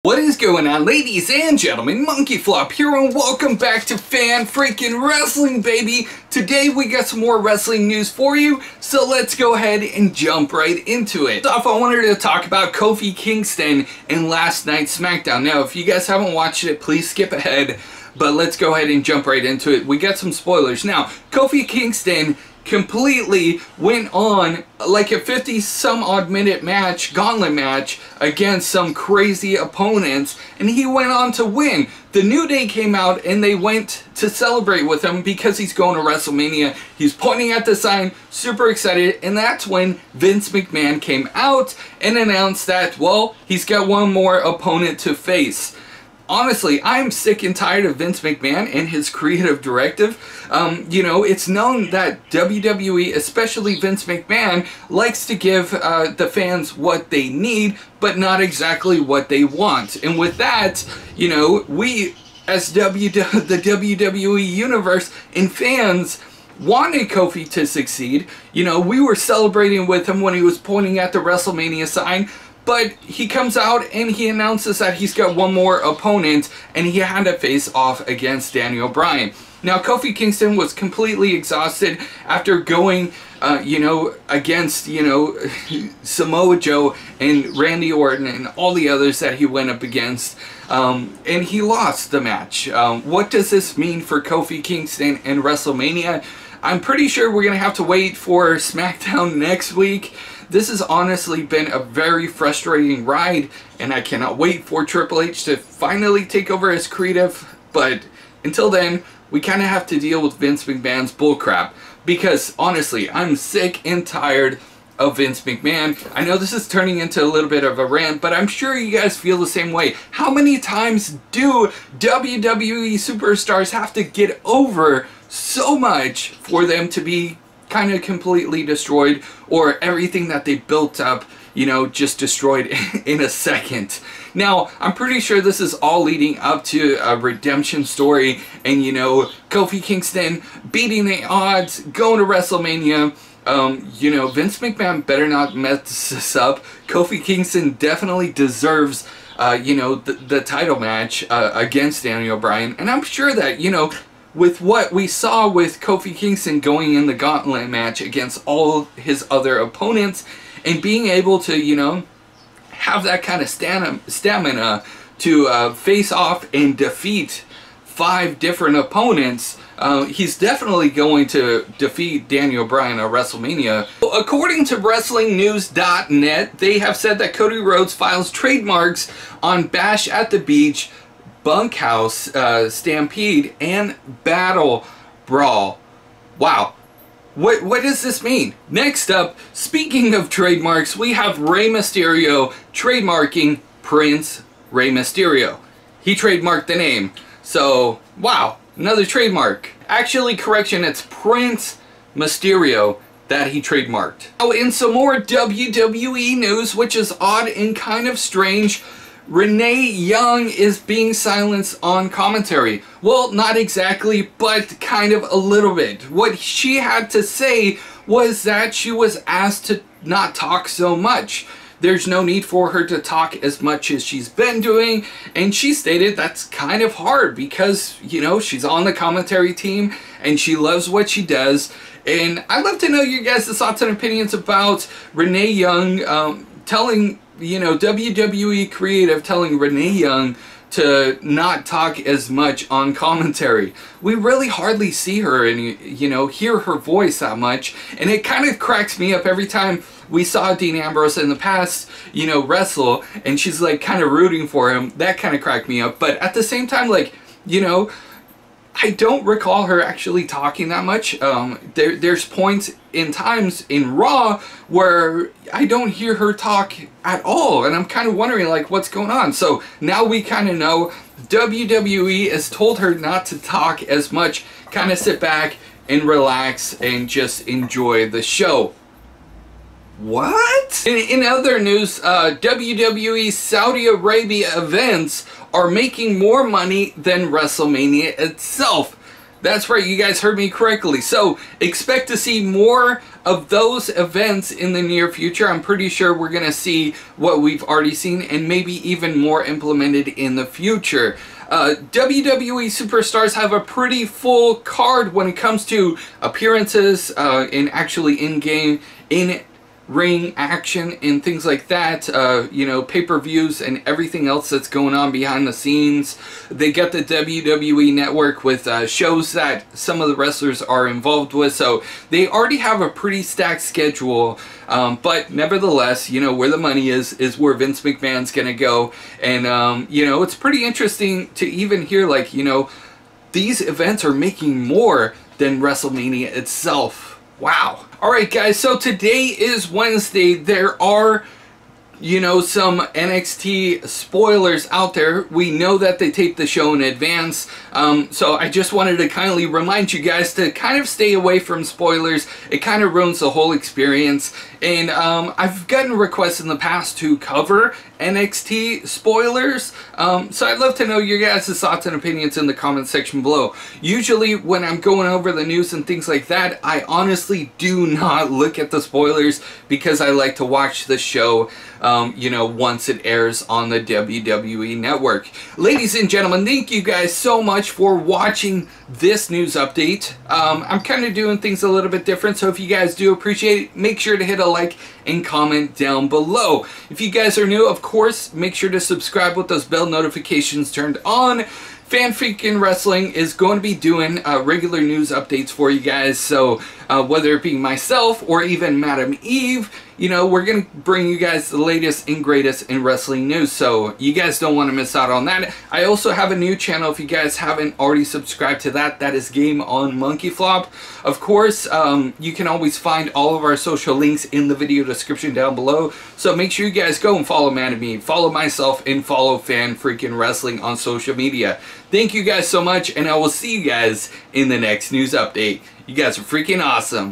What is going on, ladies and gentlemen? Monkey Flop here, and welcome back to Fan Freaking Wrestling, baby! Today we got some more wrestling news for you, so let's go ahead and jump right into it. First off, I wanted to talk about Kofi Kingston in last night's Smackdown. Now, if you guys haven't watched it, please skip ahead, but let's go ahead and jump right into it. We got some spoilers. Now, Kofi Kingston completely went on like a 50-some-odd minute match, gauntlet match, against some crazy opponents, and he went on to win. The New Day came out and they went to celebrate with him because he's going to WrestleMania. He's pointing at the sign, super excited, and that's when Vince McMahon came out and announced that, well, he's got one more opponent to face. Honestly, I'm sick and tired of Vince McMahon and his creative directive. You know, it's known that WWE, especially Vince McMahon, likes to give the fans what they need, but not exactly what they want. And with that, you know, we, as the WWE Universe and fans, wanted Kofi to succeed. You know, we were celebrating with him when he was pointing at the WrestleMania sign. But he comes out and he announces that he's got one more opponent and he had to face off against Daniel Bryan. Now, Kofi Kingston was completely exhausted after going, you know, against, you know, Samoa Joe and Randy Orton and all the others that he went up against. And he lost the match. What does this mean for Kofi Kingston and WrestleMania? I'm pretty sure we're going to have to wait for Smackdown next week. This has honestly been a very frustrating ride, and I cannot wait for Triple H to finally take over as creative. But until then, we kind of have to deal with Vince McMahon's bullcrap. Because honestly, I'm sick and tired of Vince McMahon. I know this is turning into a little bit of a rant, but I'm sure you guys feel the same way. How many times do WWE superstars have to get over so much for them to be kind of completely destroyed, or everything that they built up, you know, just destroyed in a second? Now, I'm pretty sure this is all leading up to a redemption story, and, you know, Kofi Kingston beating the odds, going to WrestleMania. You know, Vince McMahon better not mess this up. Kofi Kingston definitely deserves, you know, the title match against Daniel Bryan, and I'm sure that, you know, with what we saw with Kofi Kingston going in the gauntlet match against all his other opponents and being able to, you know, have that kind of stamina to face off and defeat 5 different opponents, he's definitely going to defeat Daniel Bryan at WrestleMania. According to WrestlingNews.net, they have said that Cody Rhodes files trademarks on Bash at the Beach, Bunkhouse Stampede, and Battle Brawl. Wow. What does this mean? Next up, speaking of trademarks, we have Rey Mysterio trademarking Prince Rey Mysterio. He trademarked the name. So, wow, another trademark. Actually, correction, it's Prince Mysterio that he trademarked. Now, in some more WWE news, which is odd and kind of strange, Renee Young is being silenced on commentary. Well, not exactly, but kind of a little bit. What she had to say was that she was asked to not talk so much. There's no need for her to talk as much as she's been doing, and she stated that's kind of hard because, you know, she's on the commentary team and she loves what she does. And I'd love to know your guys' thoughts and opinions about Renee Young telling, you know, WWE Creative telling Renee Young to not talk as much on commentary. We really hardly see her and, you know, hear her voice that much, and it kind of cracks me up every time we saw Dean Ambrose in the past, you know, wrestle, and she's like kind of rooting for him. That kind of cracked me up, but at the same time, like, you know, I don't recall her actually talking that much. There's points in times in Raw where I don't hear her talk at all, and I'm kind of wondering, like, what's going on. So now we kind of know WWE has told her not to talk as much, kind of sit back and relax and just enjoy the show. What? In other news, WWE Saudi Arabia events are making more money than WrestleMania itself. That's right, you guys heard me correctly. So expect to see more of those events in the near future. I'm pretty sure we're going to see what we've already seen and maybe even more implemented in the future. WWE superstars have a pretty full card when it comes to appearances and actually in-game, in-ring action and things like that. You know, pay-per-views and everything else that's going on behind the scenes. They got the WWE network with shows that some of the wrestlers are involved with, so they already have a pretty stacked schedule. But nevertheless, you know, where the money is where Vince McMahon's gonna go. And, you know, it's pretty interesting to even hear, like, you know, these events are making more than WrestleMania itself. Wow. Alright guys, so today is Wednesday. There are, you know, some NXT spoilers out there. We know that they taped the show in advance, so I just wanted to kindly remind you guys to kind of stay away from spoilers. It kind of ruins the whole experience. And I've gotten requests in the past to cover NXT spoilers, so I'd love to know your guys' thoughts and opinions in the comment section below. Usually when I'm going over the news and things like that, I honestly do not look at the spoilers because I like to watch the show, you know, once it airs on the WWE network. Ladies and gentlemen, thank you guys so much for watching this news update. I'm kind of doing things a little bit different, so if you guys do appreciate it, make sure to hit a like and comment down below. If you guys are new, of course, make sure to subscribe with those bell notifications turned on. Fan Freakin' Wrestling is going to be doing regular news updates for you guys, so whether it be myself or even Madam Eve, you know, we're going to bring you guys the latest and greatest in wrestling news, so you guys don't want to miss out on that. I also have a new channel if you guys haven't already subscribed to that. That is Game on Monkey Flop. Of course, you can always find all of our social links in the video description down below, so make sure you guys go and follow Madam Eve, follow myself, and follow Fan Freakin' Wrestling on social media. Thank you guys so much, and I will see you guys in the next news update. You guys are freaking awesome.